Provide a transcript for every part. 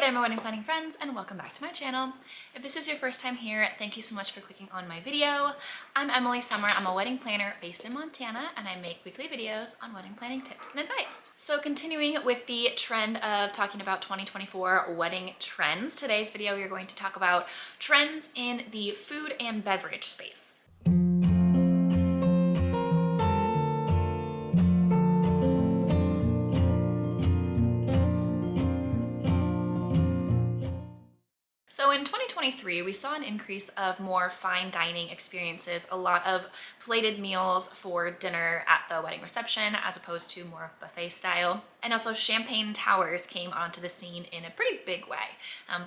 there, my wedding planning friends, and welcome back to my channel. If this is your first time here, thank you so much for clicking on my video. I'm Emily Summer. I'm a wedding planner based in Montana, and I make weekly videos on wedding planning tips and advice. So continuing with the trend of talking about 2024 wedding trends, today's video we are going to talk about trends in the food and beverage space. So in 2023, we saw an increase of more fine dining experiences, a lot of plated meals for dinner at the wedding reception as opposed to more of buffet style. And also champagne towers came onto the scene in a pretty big way.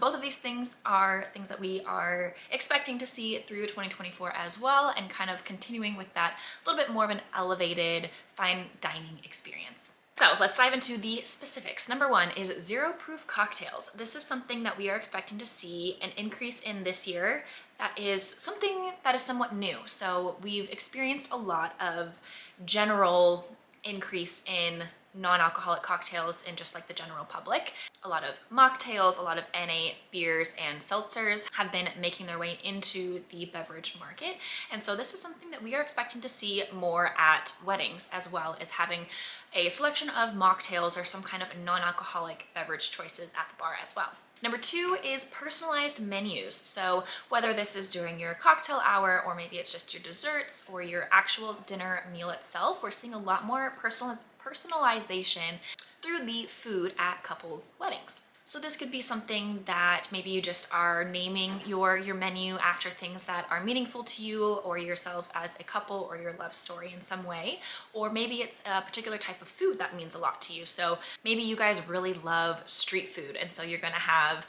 Both of these things are things that we are expecting to see through 2024 as well, and kind of continuing with that little bit more of an elevated fine dining experience. So let's dive into the specifics. Number one is zero-proof cocktails. This is something that we are expecting to see an increase in this year. That is something that is somewhat new. So we've experienced a lot of general increase in non-alcoholic cocktails in just like the general public. A lot of mocktails, a lot of NA beers and seltzers have been making their way into the beverage market. And so this is something that we are expecting to see more at weddings, as well as having a selection of mocktails or some kind of non-alcoholic beverage choices at the bar as well. Number two is personalized menus. So whether this is during your cocktail hour, or maybe it's just your desserts or your actual dinner meal itself, we're seeing a lot more personalization through the food at couples' weddings. So this could be something that maybe you just are naming your menu after things that are meaningful to you or yourselves as a couple, or your love story in some way. Or maybe it's a particular type of food that means a lot to you. So maybe you guys really love street food, and so you're gonna have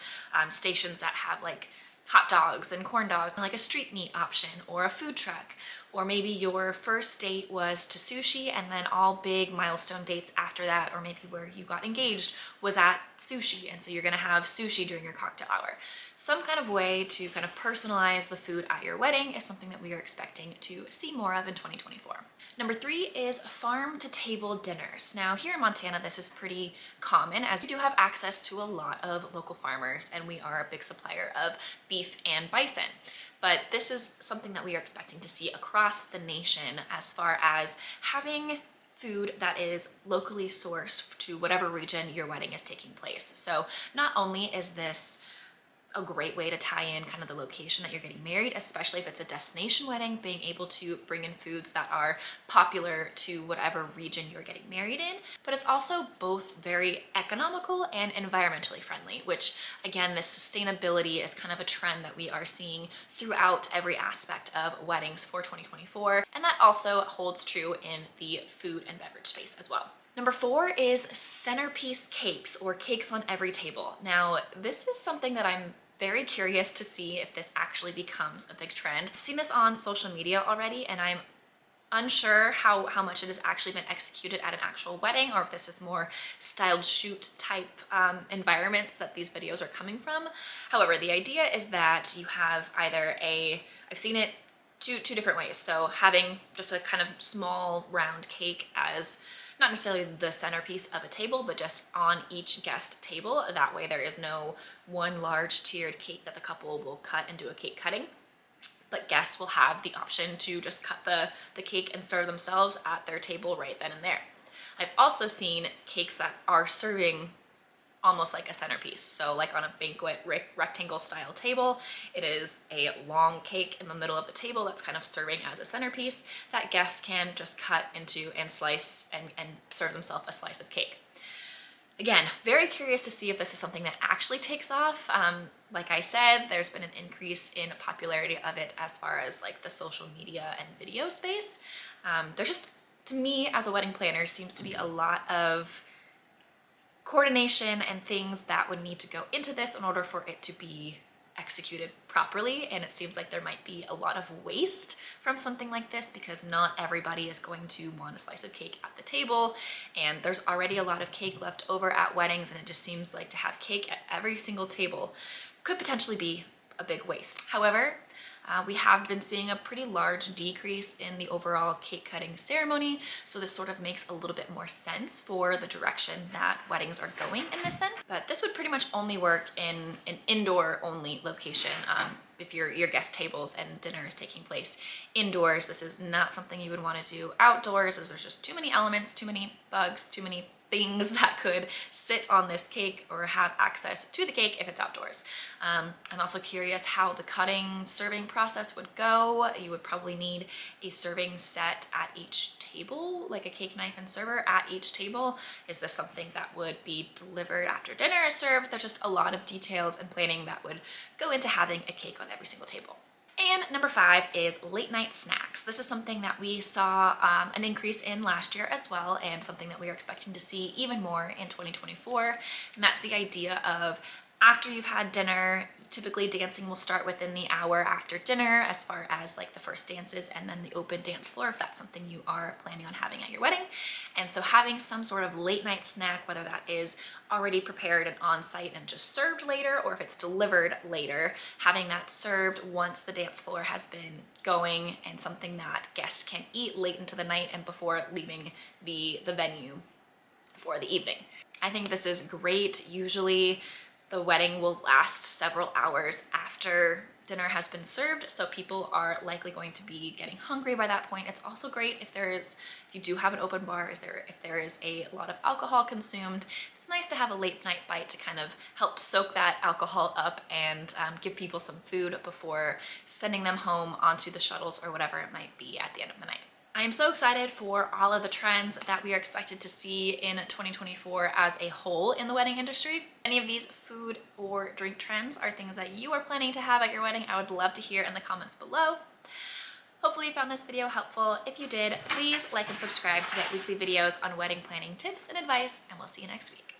stations that have like hot dogs and corn dogs, like a street meat option or a food truck. Or maybe your first date was to sushi, and then all big milestone dates after that, or maybe where you got engaged was at sushi, and so you're gonna have sushi during your cocktail hour. Some kind of way to kind of personalize the food at your wedding is something that we are expecting to see more of in 2024. Number three is farm to table dinners. Now here in Montana, this is pretty common, as we do have access to a lot of local farmers, and we are a big supplier of beef and bison. But this is something that we are expecting to see across the nation, as far as having food that is locally sourced to whatever region your wedding is taking place. So not only is this a great way to tie in kind of the location that you're getting married, especially if it's a destination wedding, being able to bring in foods that are popular to whatever region you're getting married in, but it's also both very economical and environmentally friendly, which again, this sustainability is kind of a trend that we are seeing throughout every aspect of weddings for 2024. And that also holds true in the food and beverage space as well. Number four is Centerpiece Cakes, or cakes on every table. Now, this is something that I'm very curious to see if this actually becomes a big trend. I've seen this on social media already, and I'm unsure how much it has actually been executed at an actual wedding, or if this is more styled shoot type environments that these videos are coming from. However, the idea is that you have either I've seen it two different ways. So having just a kind of small round cake as not necessarily the centerpiece of a table, but just on each guest table. That way there is no one large tiered cake that the couple will cut and do a cake cutting, but guests will have the option to just cut the cake and serve themselves at their table right then and there. I've also seen cakes that are serving almost like a centerpiece. So like on a banquet rectangle style table, it is a long cake in the middle of the table that's kind of serving as a centerpiece that guests can just cut into and slice and serve themselves a slice of cake. Again, very curious to see if this is something that actually takes off. Like I said, there's been an increase in popularity of it as far as like the social media and video space. There's just, to me as a wedding planner, seems to be a lot of coordination and things that would need to go into this in order for it to be executed properly. And it seems like there might be a lot of waste from something like this, because not everybody is going to want a slice of cake at the table, and there's already a lot of cake left over at weddings, and it just seems like to have cake at every single table could potentially be a big waste. However, we have been seeing a pretty large decrease in the overall cake cutting ceremony, so this sort of makes a little bit more sense for the direction that weddings are going in this sense. But this would pretty much only work in an indoor only location. If your guest tables and dinner is taking place indoors, this is not something you would want to do outdoors, as there's just too many elements, too many bugs, too many things that could sit on this cake or have access to the cake if it's outdoors. I'm also curious how the cutting serving process would go. You would probably need a serving set at each table, like a cake knife and server at each table. Is this something that would be delivered after dinner is served? There's just a lot of details and planning that would go into having a cake on every single table. And number 5 is late night snacks. This is something that we saw an increase in last year as well, and something that we are expecting to see even more in 2024. And that's the idea of after you've had dinner, typically dancing will start within the hour after dinner as far as like the first dances and then the open dance floor if that's something you are planning on having at your wedding. And so having some sort of late night snack, whether that is already prepared and on site and just served later, or if it's delivered later, having that served once the dance floor has been going and something that guests can eat late into the night and before leaving the venue for the evening. I think this is great. Usually the wedding will last several hours after dinner has been served, so people are likely going to be getting hungry by that point. It's also great if you do have an open bar, if there is a lot of alcohol consumed. It's nice to have a late night bite to kind of help soak that alcohol up and give people some food before sending them home onto the shuttles or whatever it might be at the end of the night. I am so excited for all of the trends that we are expected to see in 2024 as a whole in the wedding industry. Any of these food or drink trends are things that you are planning to have at your wedding, I would love to hear in the comments below. Hopefully you found this video helpful. If you did, please like and subscribe to get weekly videos on wedding planning tips and advice, and we'll see you next week.